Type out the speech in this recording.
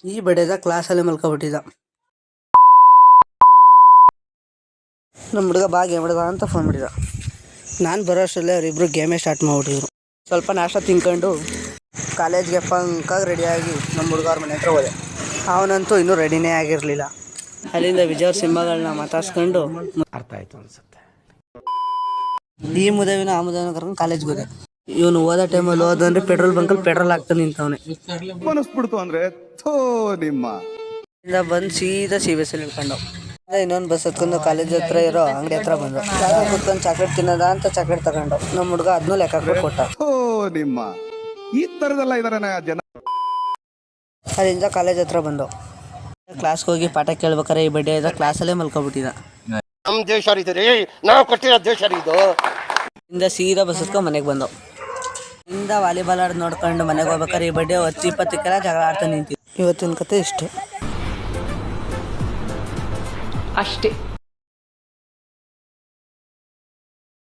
ಈ ಬಡ್ಡೆದ ಕ್ಲಾಸಲ್ಲಿ ಮಲ್ಕೊಬಿಟ್ಟಿದ್ದ. ನಮ್ಮ ಹುಡುಗ ಬಾ ಗೇಮ್ ಆಡೋದ ಅಂತ ಫೋನ್ ಮಾಡಿದ. ನಾನು ಬರೋ ಅಷ್ಟರಲ್ಲೇ ಅವರಿಬ್ಬರು ಗೇಮೇ ಸ್ಟಾರ್ಟ್ ಮಾಡಿಬಿಟ್ಟಿದ್ರು. ಸ್ವಲ್ಪ ನಾಷ್ಟ ತಿನ್ಕೊಂಡು ಕಾಲೇಜ್ಗೆ ಪಂಕಾಗಿ ರೆಡಿಯಾಗಿ ನಮ್ಮ ಹುಡುಗ ಅವ್ರ ಮನೆ ಹತ್ರ ಹೋದೆ. ಅವನಂತೂ ಇನ್ನೂ ರೆಡಿನೇ ಆಗಿರಲಿಲ್ಲ. ಅಲ್ಲಿಂದ ವಿಜಯವ್ರ ಸಿಂಹಗಳನ್ನ ಮಾತಾಡ್ಸ್ಕೊಂಡು ಅರ್ಥ ಆಯ್ತು ಅನ್ಸುತ್ತೆ. ಈ ಮುದೇವಿನ ಆ ಮುದೇವಿನ ಕರ್ಕೊಂಡು ಕಾಲೇಜ್ಗೆ ಹೋದೆ. ಇವನು ಓದೋ ಟೈಮಲ್ಲಿ ಹೋದಂದ್ರೆ ಪೆಟ್ರೋಲ್ ಬಂಕಲ್ಲಿ ಪೆಟ್ರೋಲ್ ಹಾಕ್ತಾನೆ ನಿಂತವನೆ. ಅನಿಸ್ಬಿಡ್ತು ಅಂದ್ರೆ ನಿಮ್ಮ ಬಂದು ಸೀದಾ CBSE ಇಳ್ಕೊಂಡು ಇನ್ನೊಂದು ಬಸ್ ಹತ್ಕೊಂಡು ಕಾಲೇಜ್ ಹತ್ರ ಇರೋ ಅಂಗಡಿ ಹತ್ರ ಬಂದು ಕುತ್ಕೊಂಡು ಚಾಕ್ಲೇಟ್ ತಿನ್ನೋದ ಅಂತ ಚಾಕ್ಲೇಟ್ ತಗೊಂಡು ನಮ್ಮ ಹುಡುಗ ಅದನ್ನೂ ಲೆಕ್ಕ ಹಾಕ್ಬಿಟ್ಟು ಕೊಟ್ಟ. ನಿಮ್ಮ ಈ ತರದೆಲ್ಲ ಇದಾರೆ ಜನ. ಅಲ್ಲಿಂದ ಕಾಲೇಜ್ ಹತ್ರ ಬಂದು ಕ್ಲಾಸ್ಗೆ ಹೋಗಿ ಪಾಠ ಕೇಳ್ಬೇಕಾರೆ ಈ ಬಡ್ಡೆ ಇದ್ದ ಕ್ಲಾಸಲ್ಲೇ ಮಲ್ಕೊಬಿಟ್ಟಿದ್ದ. ನಮ್ಮ ದೇಶ ರೀ, ನಾವು ಕೊಟ್ಟಿರೋ ದೇಶ ಇದು. ಇಂದ ಸೀದಾ ಬಸ್ ಹತ್ಕೊಂಡು ಮನೆಗೆ ಬಂದು ಇಂದ ವಾಲಿಬಾಲ್ ಆಡ್ ನೋಡ್ಕೊಂಡು ಮನೆಗೆ ಹೋಗ್ಬೇಕಾರೆ ಈ ಬಡ್ಡೆ 10-20 ಜಗಳ ಆಡ್ತಾ ನಿಂತಿದ್ದು. ಇವತ್ತಿನ ಕತೆ ಇಷ್ಟೇ. ಅಷ್ಟೇ.